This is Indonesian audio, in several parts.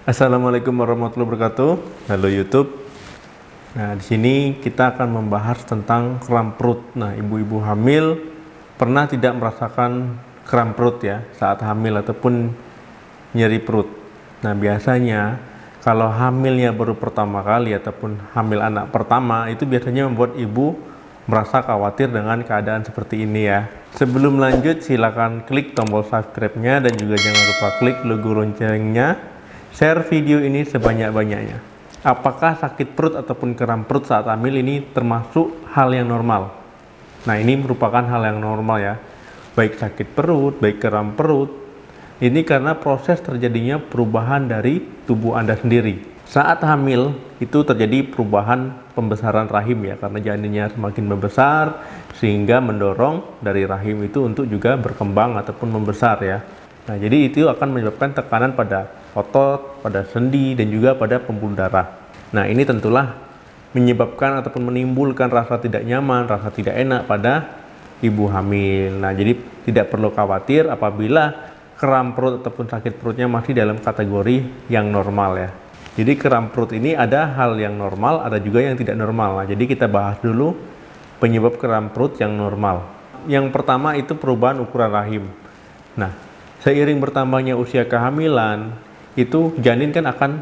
Assalamualaikum warahmatullahi wabarakatuh. Halo YouTube. Nah, di sini kita akan membahas tentang kram perut. Nah, ibu-ibu hamil pernah tidak merasakan kram perut ya saat hamil ataupun nyeri perut. Nah, biasanya kalau hamilnya baru pertama kali ataupun hamil anak pertama, itu biasanya membuat ibu merasa khawatir dengan keadaan seperti ini ya. Sebelum lanjut, silakan klik tombol subscribe-nya dan juga jangan lupa klik logo loncengnya. Share video ini sebanyak-banyaknya. Apakah sakit perut ataupun kram perut saat hamil ini termasuk hal yang normal? Nah, ini merupakan hal yang normal ya. Baik sakit perut, baik kram perut. Ini karena proses terjadinya perubahan dari tubuh Anda sendiri. Saat hamil itu terjadi perubahan pembesaran rahim ya, karena janinnya semakin membesar sehingga mendorong dari rahim itu untuk juga berkembang ataupun membesar ya. Nah, jadi itu akan menyebabkan tekanan pada otot, pada sendi, dan juga pada pembuluh darah. Nah, ini tentulah menyebabkan ataupun menimbulkan rasa tidak nyaman, rasa tidak enak pada ibu hamil. Nah, jadi tidak perlu khawatir apabila kram perut ataupun sakit perutnya masih dalam kategori yang normal ya. Jadi kram perut ini ada hal yang normal, ada juga yang tidak normal. Nah, jadi kita bahas dulu penyebab kram perut yang normal. Yang pertama itu perubahan ukuran rahim. Nah, seiring bertambahnya usia kehamilan, itu janin kan akan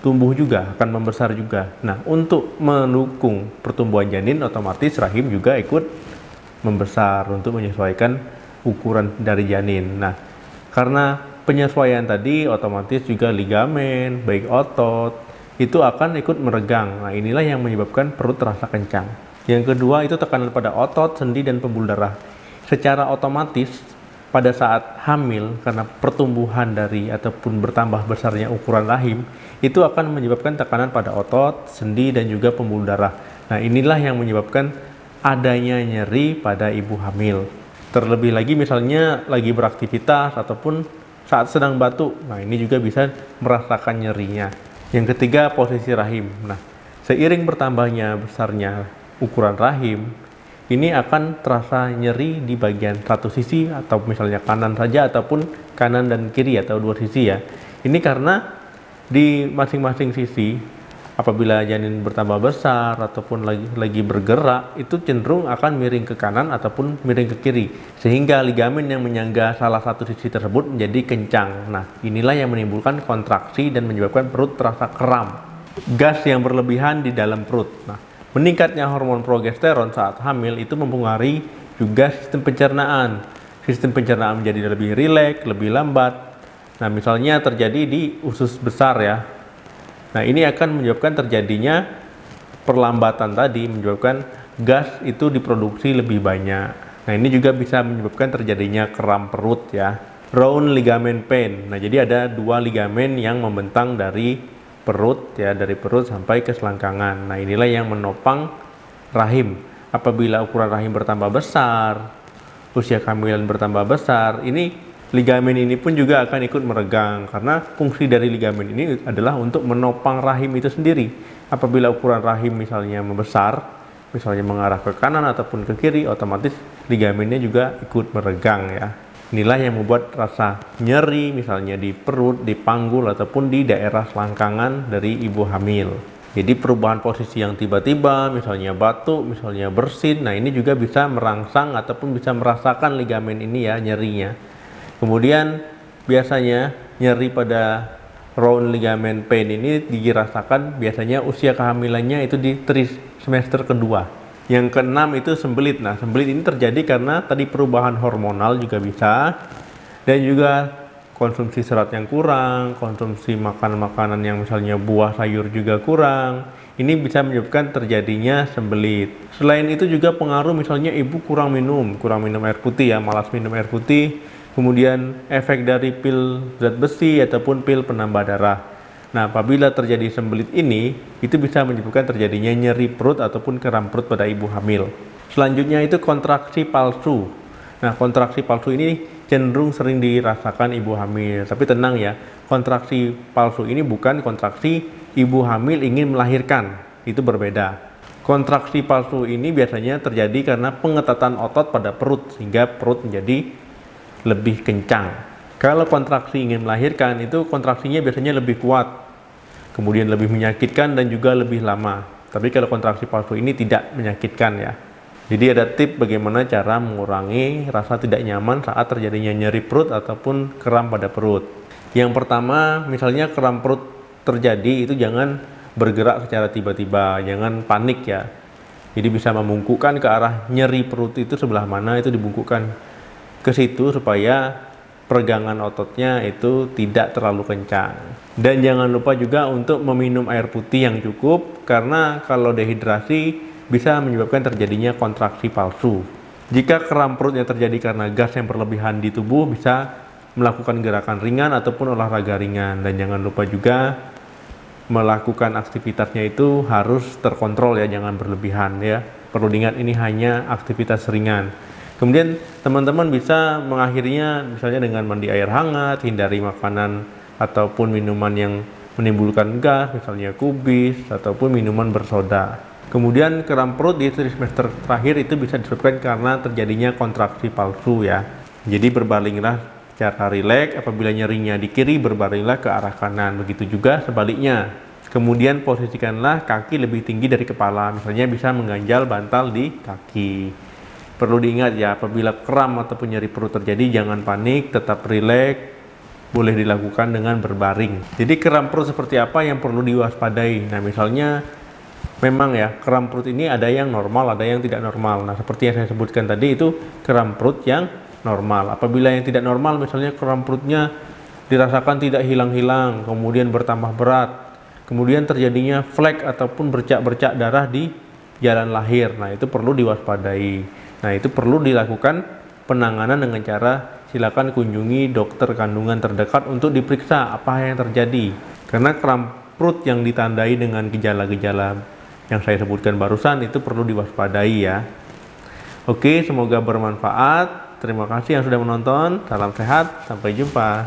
tumbuh juga, akan membesar juga. Nah, untuk mendukung pertumbuhan janin, otomatis rahim juga ikut membesar untuk menyesuaikan ukuran dari janin. Nah, karena penyesuaian tadi, otomatis juga ligamen, baik otot, itu akan ikut meregang. Nah, inilah yang menyebabkan perut terasa kencang. Yang kedua, itu tekanan pada otot, sendi, dan pembuluh darah. Secara otomatis, pada saat hamil, karena pertumbuhan dari ataupun bertambah besarnya ukuran rahim, itu akan menyebabkan tekanan pada otot, sendi, dan juga pembuluh darah. Nah, inilah yang menyebabkan adanya nyeri pada ibu hamil. Terlebih lagi misalnya lagi beraktivitas ataupun saat sedang batuk, nah ini juga bisa merasakan nyerinya. Yang ketiga, posisi rahim. Nah, seiring bertambahnya besarnya ukuran rahim, ini akan terasa nyeri di bagian satu sisi atau misalnya kanan saja ataupun kanan dan kiri atau dua sisi ya. Ini karena di masing-masing sisi apabila janin bertambah besar ataupun lagi bergerak, itu cenderung akan miring ke kanan ataupun miring ke kiri, sehingga ligamen yang menyangga salah satu sisi tersebut menjadi kencang. Nah, inilah yang menimbulkan kontraksi dan menyebabkan perut terasa kram. Gas yang berlebihan di dalam perut. Nah, meningkatnya hormon progesteron saat hamil itu mempengaruhi juga sistem pencernaan. Sistem pencernaan menjadi lebih rileks, lebih lambat. Nah, misalnya terjadi di usus besar ya. Nah, ini akan menyebabkan terjadinya perlambatan tadi, menyebabkan gas itu diproduksi lebih banyak. Nah, ini juga bisa menyebabkan terjadinya kram perut ya. Round ligament pain. Nah, jadi ada dua ligamen yang membentang dari perut ya, dari perut sampai ke selangkangan. Nah, inilah yang menopang rahim. Apabila ukuran rahim bertambah besar, usia kehamilan bertambah besar, ini ligamen ini pun juga akan ikut meregang, karena fungsi dari ligamen ini adalah untuk menopang rahim itu sendiri. Apabila ukuran rahim misalnya membesar, misalnya mengarah ke kanan ataupun ke kiri, otomatis ligamennya juga ikut meregang ya. Inilah yang membuat rasa nyeri misalnya di perut, di panggul, ataupun di daerah selangkangan dari ibu hamil. Jadi perubahan posisi yang tiba-tiba, misalnya batuk, misalnya bersin, nah ini juga bisa merangsang ataupun bisa merasakan ligamen ini ya, nyerinya. Kemudian biasanya nyeri pada round ligament pain ini dirasakan biasanya usia kehamilannya itu di trimester kedua. Yang keenam itu sembelit. Nah, sembelit ini terjadi karena tadi perubahan hormonal juga bisa, dan juga konsumsi serat yang kurang, konsumsi makanan-makanan yang misalnya buah sayur juga kurang. Ini bisa menyebabkan terjadinya sembelit. Selain itu juga pengaruh misalnya ibu kurang minum air putih ya, malas minum air putih. Kemudian efek dari pil zat besi ataupun pil penambah darah. Nah, apabila terjadi sembelit ini, itu bisa menyebabkan terjadinya nyeri perut ataupun kram perut pada ibu hamil. Selanjutnya itu kontraksi palsu. Nah, kontraksi palsu ini cenderung sering dirasakan ibu hamil. Tapi tenang ya, kontraksi palsu ini bukan kontraksi ibu hamil ingin melahirkan. Itu berbeda. Kontraksi palsu ini biasanya terjadi karena pengetatan otot pada perut, sehingga perut menjadi lebih kencang. Kalau kontraksi ingin melahirkan, itu kontraksinya biasanya lebih kuat, kemudian lebih menyakitkan dan juga lebih lama. Tapi kalau kontraksi palsu ini tidak menyakitkan ya. Jadi ada tips bagaimana cara mengurangi rasa tidak nyaman saat terjadinya nyeri perut ataupun kram pada perut. Yang pertama, misalnya kram perut terjadi, itu jangan bergerak secara tiba-tiba, jangan panik ya. Jadi bisa membungkukkan ke arah nyeri perut itu sebelah mana, itu dibungkukkan ke situ supaya peregangan ototnya itu tidak terlalu kencang. Dan jangan lupa juga untuk meminum air putih yang cukup, karena kalau dehidrasi bisa menyebabkan terjadinya kontraksi palsu. Jika kram perut yang terjadi karena gas yang berlebihan di tubuh, bisa melakukan gerakan ringan ataupun olahraga ringan. Dan jangan lupa juga melakukan aktivitasnya itu harus terkontrol ya, jangan berlebihan ya. Perlu diingat ini hanya aktivitas ringan. Kemudian teman-teman bisa mengakhirinya misalnya dengan mandi air hangat, hindari makanan ataupun minuman yang menimbulkan gas, misalnya kubis ataupun minuman bersoda. Kemudian kram perut di trimester terakhir itu bisa disebabkan karena terjadinya kontraksi palsu ya. Jadi berbalinglah secara rileks, apabila nyerinya di kiri berbalinglah ke arah kanan, begitu juga sebaliknya. Kemudian posisikanlah kaki lebih tinggi dari kepala, misalnya bisa mengganjal bantal di kaki. Perlu diingat ya, apabila kram ataupun nyeri perut terjadi, jangan panik, tetap rileks, boleh dilakukan dengan berbaring. Jadi kram perut seperti apa yang perlu diwaspadai? Nah misalnya, memang ya kram perut ini ada yang normal, ada yang tidak normal. Nah seperti yang saya sebutkan tadi, itu kram perut yang normal. Apabila yang tidak normal, misalnya kram perutnya dirasakan tidak hilang-hilang, kemudian bertambah berat, kemudian terjadinya flek ataupun bercak-bercak darah di jalan lahir. Nah itu perlu diwaspadai. Nah itu perlu dilakukan penanganan dengan cara silakan kunjungi dokter kandungan terdekat untuk diperiksa apa yang terjadi. Karena kram perut yang ditandai dengan gejala-gejala yang saya sebutkan barusan itu perlu diwaspadai ya. Oke, semoga bermanfaat. Terima kasih yang sudah menonton. Salam sehat, sampai jumpa.